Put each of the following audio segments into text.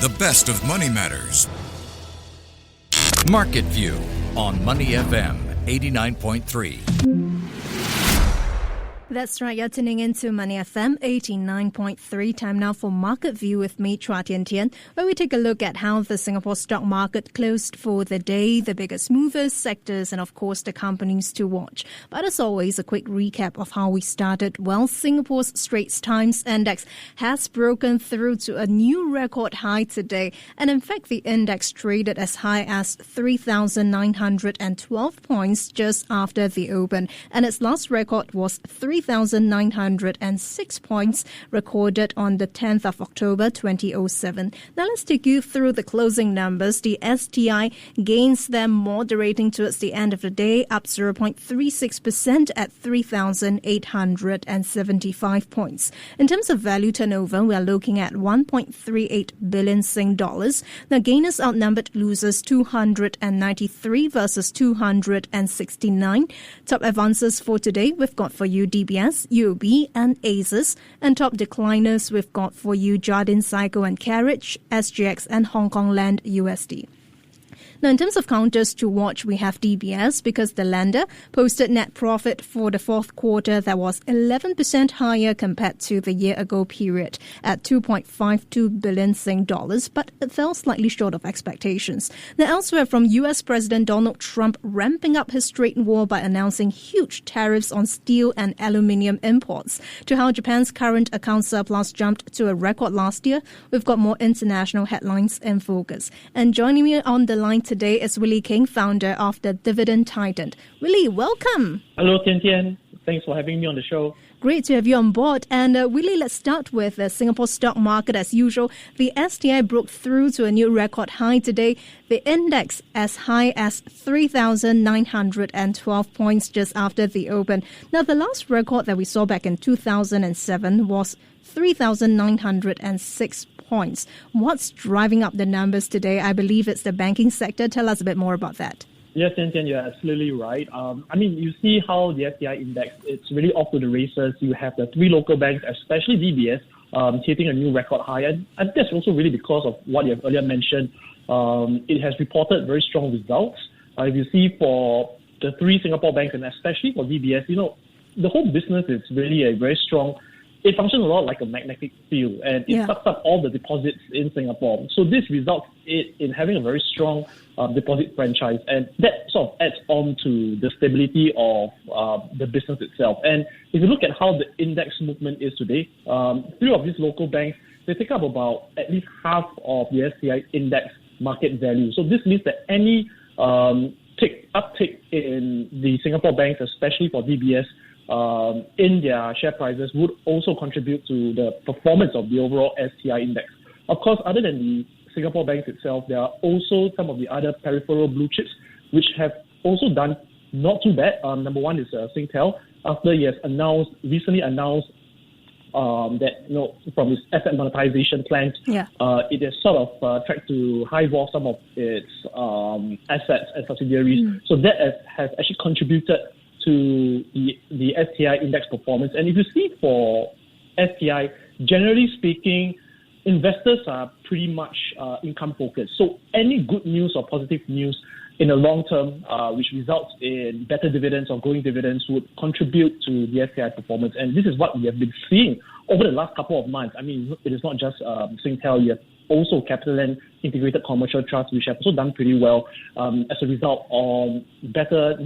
the best of Money Matters. Market View on Money FM 89.3. That's right, you're tuning into Money FM 89.3. Time now for Market View with me, Chua Tian Tian, where we take a look at how the Singapore stock market closed for the day, the biggest movers, sectors, and of course the companies to watch. But as always, a quick recap of how we started. Well, Singapore's Straits Times Index has broken through to a new record high today. And in fact, the index traded as high as 3,912 points just after the open. And its last record was 3,906 points recorded on the 10th of October 2007. Now let's take you through the closing numbers. The STI gains them moderating towards the end of the day, up 0.36% at 3,875 points. In terms of value turnover, we are looking at 1.38 billion Sing dollars. The gainers outnumbered losers 293 versus 269. Top advances for today, we've got for you DBS, UOB and ASUS, and top decliners we've got for you Jardine Cycle and Carriage, SGX and Hong Kong Land USD. Now, in terms of counters to watch, we have DBS because the lender posted net profit for the fourth quarter that was 11% higher compared to the year-ago period at 2.52 billion Sing dollars, but it fell slightly short of expectations. Now, elsewhere from US President Donald Trump ramping up his trade war by announcing huge tariffs on steel and aluminium imports, to how Japan's current account surplus jumped to a record last year, we've got more international headlines in focus. And joining me on the line today is Willie Keng, founder of the Dividend Titan. Willie, welcome. Hello, Tian Tian. Thanks for having me on the show. Great to have you on board. And Willie, let's start with the Singapore stock market as usual. The STI broke through to a new record high today. The index as high as 3,912 points just after the open. Now, the last record that we saw back in 2007 was 3,906 points. What's driving up the numbers today? I believe it's the banking sector. Tell us a bit more about that. Yes, Tian Tian, you're absolutely right. You see how the STI index, it's really off to the races. You have the three local banks, especially DBS, hitting a new record high. And that's also really because of what you have earlier mentioned. It has reported very strong results. If you see for the three Singapore banks, and especially for DBS, the whole business is really a very strong. It functions a lot like a magnetic field, and it sucks up all the deposits in Singapore. So this results in having a very strong deposit franchise, and that sort of adds on to the stability of the business itself. And if you look at how the index movement is today, three of these local banks, they take up about at least half of the STI index market value. So this means that any uptick in the Singapore banks, especially for DBS, in their share prices would also contribute to the performance of the overall STI index. Of course, other than the Singapore banks itself, there are also some of the other peripheral blue chips which have also done not too bad. Number one is Singtel, after he has recently announced that from its asset monetization plans, it has sort of tried to hive-off some of its assets and subsidiaries. So that has actually contributed to the STI index performance. And if you see for STI, generally speaking, investors are pretty much income focused. So any good news or positive news in the long term, which results in better dividends or growing dividends, would contribute to the STI performance. And this is what we have been seeing over the last couple of months. I mean, it is not just Singtel. You have also CapitaLand Integrated Commercial Trust, which have also done pretty well as a result of better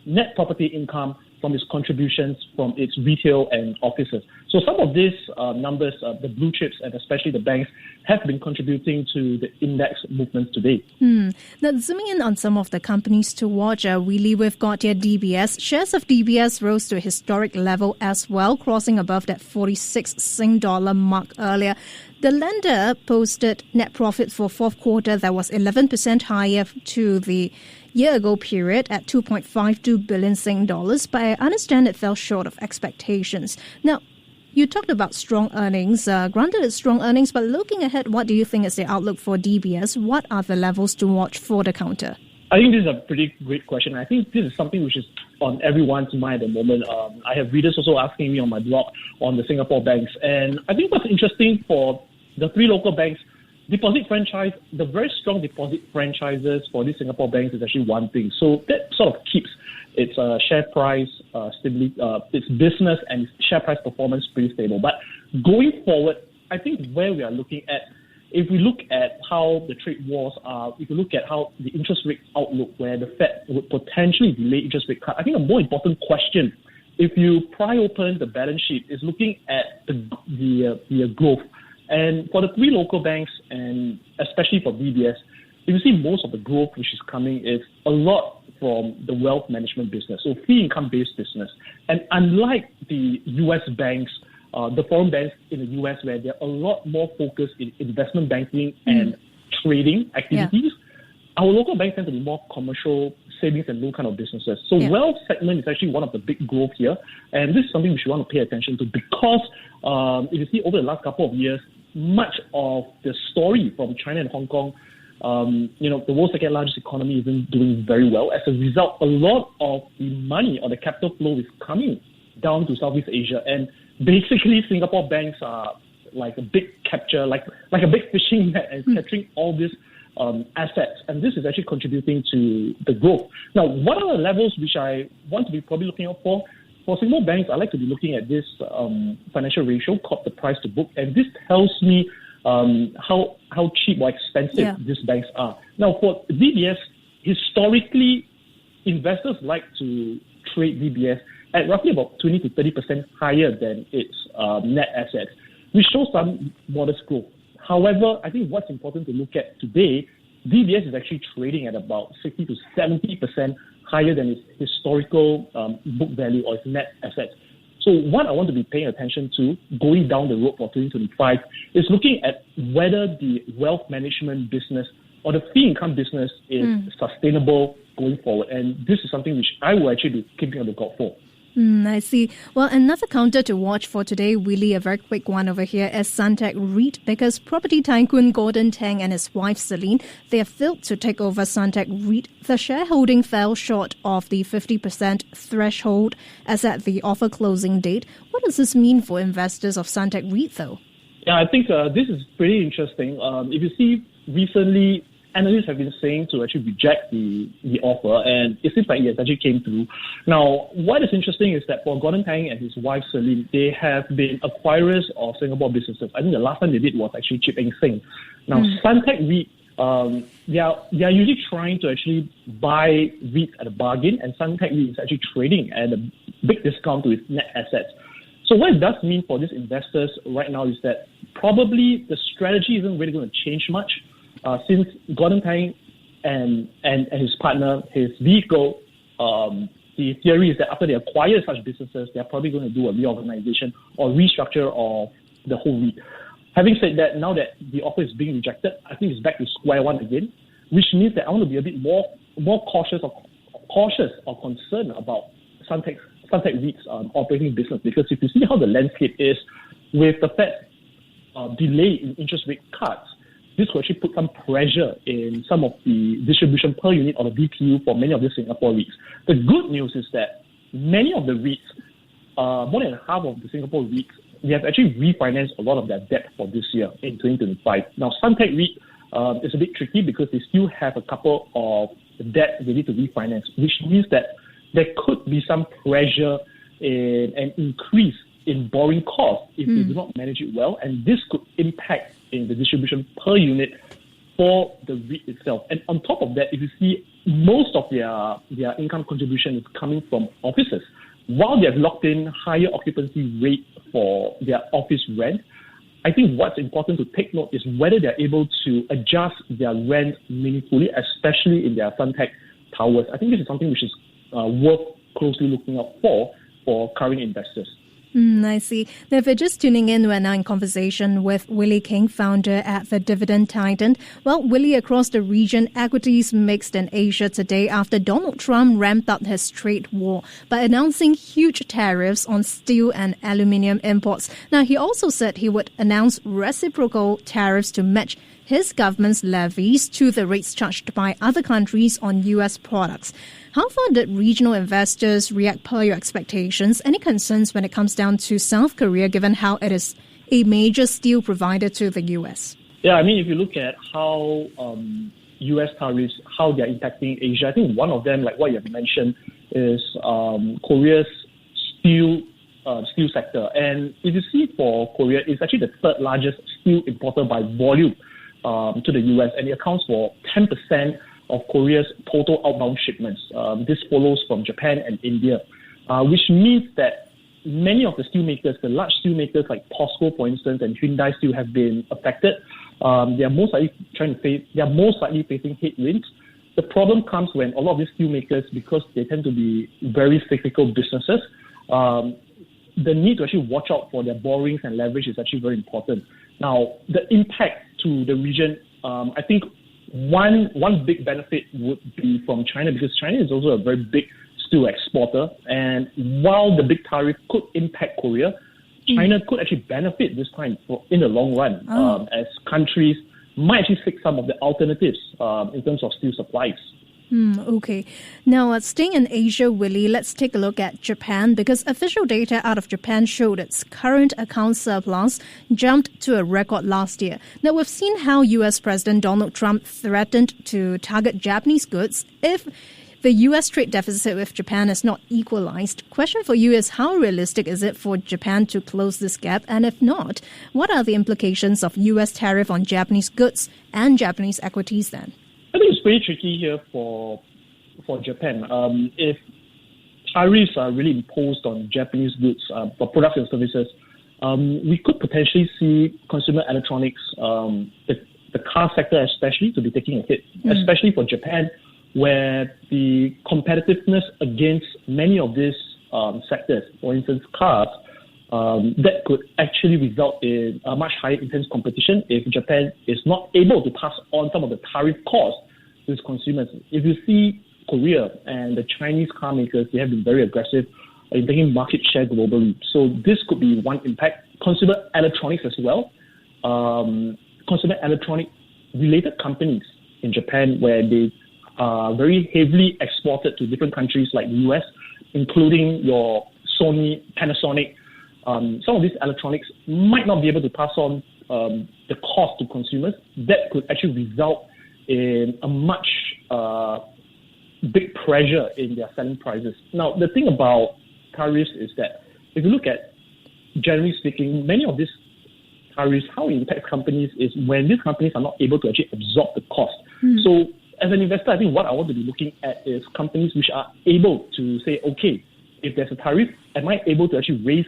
net property income from its contributions from its retail and offices. So some of these numbers, the blue chips and especially the banks, have been contributing to the index movements today. Now, zooming in on some of the companies to watch, Willie, we've got here DBS. Shares of DBS rose to a historic level as well, crossing above that 46 Sing dollar mark earlier. The lender posted net profit for fourth quarter that was 11% higher to the year-ago period at 2.52 billion Sing dollars, but I understand it fell short of expectations. Now, you talked about strong earnings. Granted, it's strong earnings, but looking ahead, what do you think is the outlook for DBS? What are the levels to watch for the counter? I think this is a pretty great question. I think this is something which is on everyone's mind at the moment. I have readers also asking me on my blog on the Singapore banks. And I think what's interesting for the three local banks, deposit franchise, the very strong deposit franchises for these Singapore banks is actually one thing. So that sort of keeps its share price stability, its business and share price performance pretty stable. But going forward, I think where we are looking at, if we look at how the trade wars are, if we look at how the interest rate outlook, where the Fed would potentially delay interest rate cut, I think a more important question, if you pry open the balance sheet, is looking at the growth. And for the three local banks, and especially for DBS, you see most of the growth which is coming is a lot from the wealth management business, so fee income-based business. And unlike the U.S. banks, the foreign banks in the U.S., where they're a lot more focused in investment banking and trading activities, our local banks tend to be more commercial, savings and loan kind of businesses. So wealth segment is actually one of the big growth here. And this is something we should want to pay attention to because if you see over the last couple of years, much of the story from China and Hong Kong, the world's second largest economy isn't doing very well. As a result, a lot of the money or the capital flow is coming down to Southeast Asia. And basically, Singapore banks are like a big capture, like a big fishing net and capturing all these assets. And this is actually contributing to the growth. Now, what are the levels which I want to be probably looking out for? For Singapore banks, I like to be looking at this financial ratio called the price to book. And this tells me how cheap or expensive these banks are. Now, for DBS, historically, investors like to trade DBS at roughly about 20 to 30% higher than its net assets, which shows some modest growth. However, I think what's important to look at today, DBS is actually trading at about 60 to 70% higher than its historical book value or its net assets. So what I want to be paying attention to going down the road for 2025 is looking at whether the wealth management business or the fee income business is sustainable going forward. And this is something which I will actually be keeping a lookout for. I see. Well, another counter to watch for today, Willie, a very quick one over here, is Suntec REIT, because property tycoon Gordon Tang and his wife Celine, they have failed to take over Suntec REIT. The shareholding fell short of the 50% threshold as at the offer closing date. What does this mean for investors of Suntec REIT, though? Yeah, I think this is pretty interesting. If you see recently, analysts have been saying to actually reject the offer, and it seems like it has actually came through. Now, what is interesting is that for Gordon Tang and his wife Celine, they have been acquirers of Singapore businesses. I think the last time they did was actually Chip Eng Seng. Now, Suntec REIT, they are usually trying to actually buy REIT at a bargain, and Suntec REIT is actually trading at a big discount to its net assets. So what it does mean for these investors right now is that probably the strategy isn't really going to change much. Since Gordon Tang and his partner, his vehicle, the theory is that after they acquire such businesses, they're probably going to do a reorganization or restructure of the whole REIT. Having said that, now that the offer is being rejected, I think it's back to square one again, which means that I want to be a bit more cautious or concerned about Suntec REIT's operating business, because if you see how the landscape is with the Fed delay in interest rate cuts, this will actually put some pressure in some of the distribution per unit or the DPU for many of the Singapore REITs. The good news is that many of the REITs, more than half of the Singapore REITs, they have actually refinanced a lot of their debt for this year in 2025. Now, Suntec REIT is a bit tricky because they still have a couple of debt they need to refinance, which means that there could be some pressure in an increase in borrowing costs if they do not manage it well, and this could impact in the distribution per unit for the REIT itself. And on top of that, if you see most of their income contribution is coming from offices, while they have locked in higher occupancy rate for their office rent, I think what's important to take note is whether they're able to adjust their rent meaningfully, especially in their Suntec towers. I think this is something which is worth closely looking out for current investors. I see. Now, if you're just tuning in, we're now in conversation with Willie Keng, founder at the Dividend Titan. Well, Willie, across the region, equities mixed in Asia today after Donald Trump ramped up his trade war by announcing huge tariffs on steel and aluminium imports. Now, he also said he would announce reciprocal tariffs to match his government's levies to the rates charged by other countries on U.S. products. How far did regional investors react per your expectations? Any concerns when it comes down to South Korea, given how it is a major steel provider to the U.S.? Yeah, I mean, if you look at how U.S. tariffs, how they're impacting Asia, I think one of them, like what you have mentioned, is Korea's steel sector. And if you see for Korea, it's actually the third largest steel importer by volume to the U.S., and it accounts for 10% of Korea's total outbound shipments. This follows from Japan and India, which means that many of the steel makers, the large steel makers like POSCO, for instance, and Hyundai Steel have been affected. They are most likely facing headwinds. The problem comes when a lot of these steel makers, because they tend to be very cyclical businesses, the need to actually watch out for their borrowings and leverage is actually very important. Now, the impact to the region, I think one big benefit would be from China, because China is also a very big steel exporter. And while the big tariff could impact Korea, China could actually benefit this time in the long run, as countries might actually seek some of the alternatives in terms of steel supplies. Okay. Now, staying in Asia, Willie, let's take a look at Japan, because official data out of Japan showed its current account surplus jumped to a record last year. Now, we've seen how U.S. President Donald Trump threatened to target Japanese goods if the U.S. trade deficit with Japan is not equalized. Question for you is, how realistic is it for Japan to close this gap? And if not, what are the implications of U.S. tariff on Japanese goods and Japanese equities then? I think it's pretty tricky here for Japan. If tariffs are really imposed on Japanese goods, for products and services, we could potentially see consumer electronics, the car sector especially, to be taking a hit, especially for Japan, where the competitiveness against many of these sectors, for instance, cars, that could actually result in a much higher intense competition if Japan is not able to pass on some of the tariff costs to its consumers. If you see Korea and the Chinese car makers, they have been very aggressive in taking market share globally. So this could be one impact. Consumer electronics as well. Consumer electronic related companies in Japan, where they are very heavily exported to different countries like the US, including your Sony, Panasonic. Some of these electronics might not be able to pass on the cost to consumers. That could actually result in a much big pressure in their selling prices. Now, the thing about tariffs is that if you look at, generally speaking, many of these tariffs, how it impacts companies is when these companies are not able to actually absorb the cost. So as an investor, I think what I want to be looking at is companies which are able to say, okay, if there's a tariff, am I able to actually raise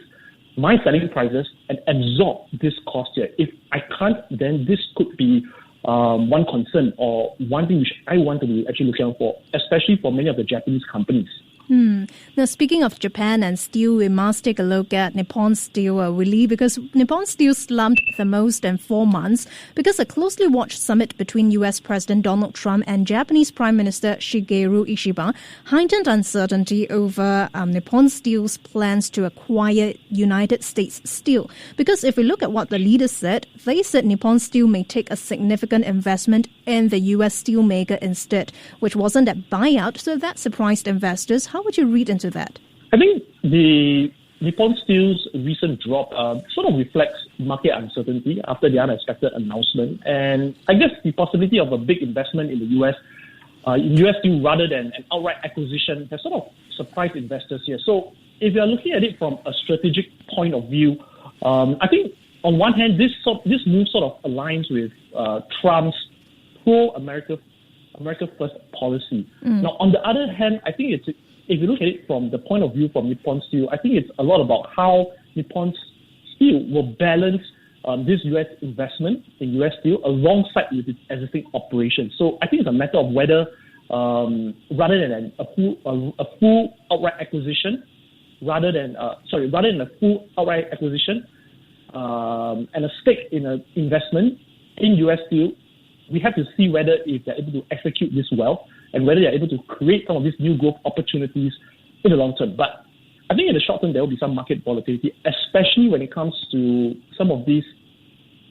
my selling prices and absorb this cost here? If I can't, then this could be one concern or one thing which I want to be actually looking out for, especially for many of the Japanese companies. Now, speaking of Japan and steel, we must take a look at Nippon Steel, Willie, because Nippon Steel slumped the most in 4 months because a closely watched summit between U.S. President Donald Trump and Japanese Prime Minister Shigeru Ishiba heightened uncertainty over Nippon Steel's plans to acquire United States Steel. Because if we look at what the leaders said, they said Nippon Steel may take a significant investment in the U.S. steelmaker instead, which wasn't a buyout, so that surprised investors. How would you read into that? I think the Nippon Steel's recent drop sort of reflects market uncertainty after the unexpected announcement. And I guess the possibility of a big investment in the U.S. In U.S. Steel rather than an outright acquisition has sort of surprised investors here. So if you're looking at it from a strategic point of view, I think on one hand, this move sort of aligns with Trump's pro-America first policy. Now, on the other hand, I think if you look at it from the point of view from Nippon Steel, I think it's a lot about how Nippon Steel will balance this U.S. investment in U.S. Steel alongside with its existing operations. So I think it's a matter of whether, rather than a full outright acquisition, and a stake in an investment in U.S. Steel, we have to see whether if they're able to execute this well and whether they're able to create some of these new growth opportunities in the long term. But I think in the short term, there will be some market volatility, especially when it comes to some of these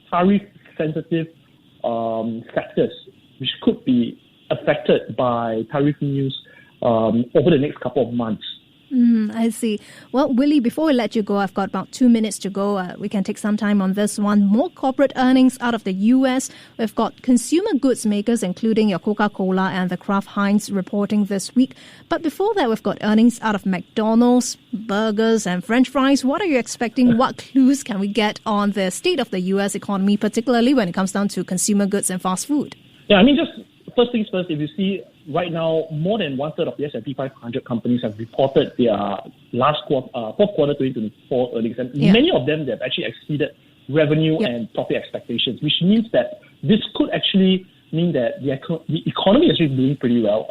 tariff-sensitive sectors, which could be affected by tariff news over the next couple of months. I see. Well, Willie, before we let you go, I've got about 2 minutes to go. We can take some time on this one. More corporate earnings out of the U.S. We've got consumer goods makers, including your Coca-Cola and the Kraft Heinz, reporting this week. But before that, we've got earnings out of McDonald's, burgers and French fries. What are you expecting? What clues can we get on the state of the U.S. economy, particularly when it comes down to consumer goods and fast food? Yeah, I mean, just first things first, if you see right now, more than one-third of the S&P 500 companies have reported their fourth quarter 2024 earnings. And many of them, they've actually exceeded revenue and profit expectations, which means that this could actually mean that the economy is actually doing pretty well.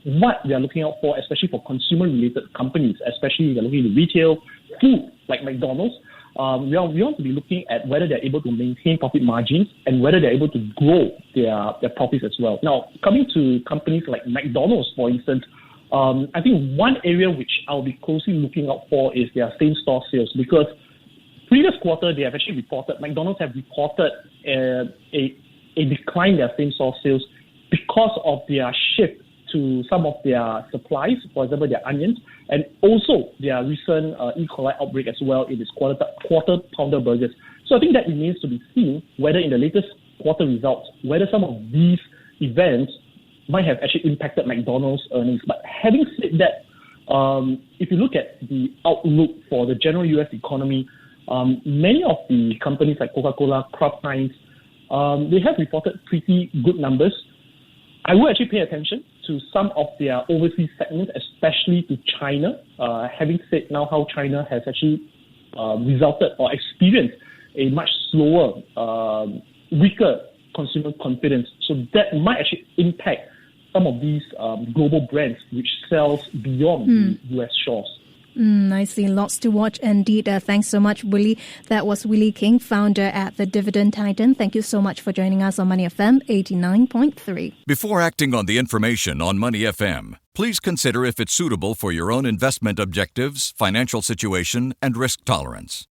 What we are looking out for, especially for consumer-related companies, especially if you're looking at retail, food, like McDonald's, we want to be looking at whether they're able to maintain profit margins and whether they're able to grow their profits as well. Now, coming to companies like McDonald's, for instance, I think one area which I'll be closely looking out for is their same-store sales, because previous quarter they have actually reported, McDonald's have reported a decline in their same-store sales because of their shift to some of their supplies, for example, their onions, and also their recent E. coli outbreak as well in its quarter pounder burgers. So I think that remains to be seen whether in the latest quarter results, whether some of these events might have actually impacted McDonald's earnings. But having said that, if you look at the outlook for the general U.S. economy, many of the companies like Coca-Cola, Kraft Heinz, they have reported pretty good numbers. I will actually pay attention to some of their overseas segments, especially to China, having said now how China has actually resulted or experienced a much slower, weaker consumer confidence. So that might actually impact some of these global brands which sells beyond the U.S. shores. I see. Lots to watch indeed. Thanks so much, Willie. That was Willie Keng, founder at the Dividend Titan. Thank you so much for joining us on Money FM 89.3. Before acting on the information on Money FM, please consider if it's suitable for your own investment objectives, financial situation, and risk tolerance.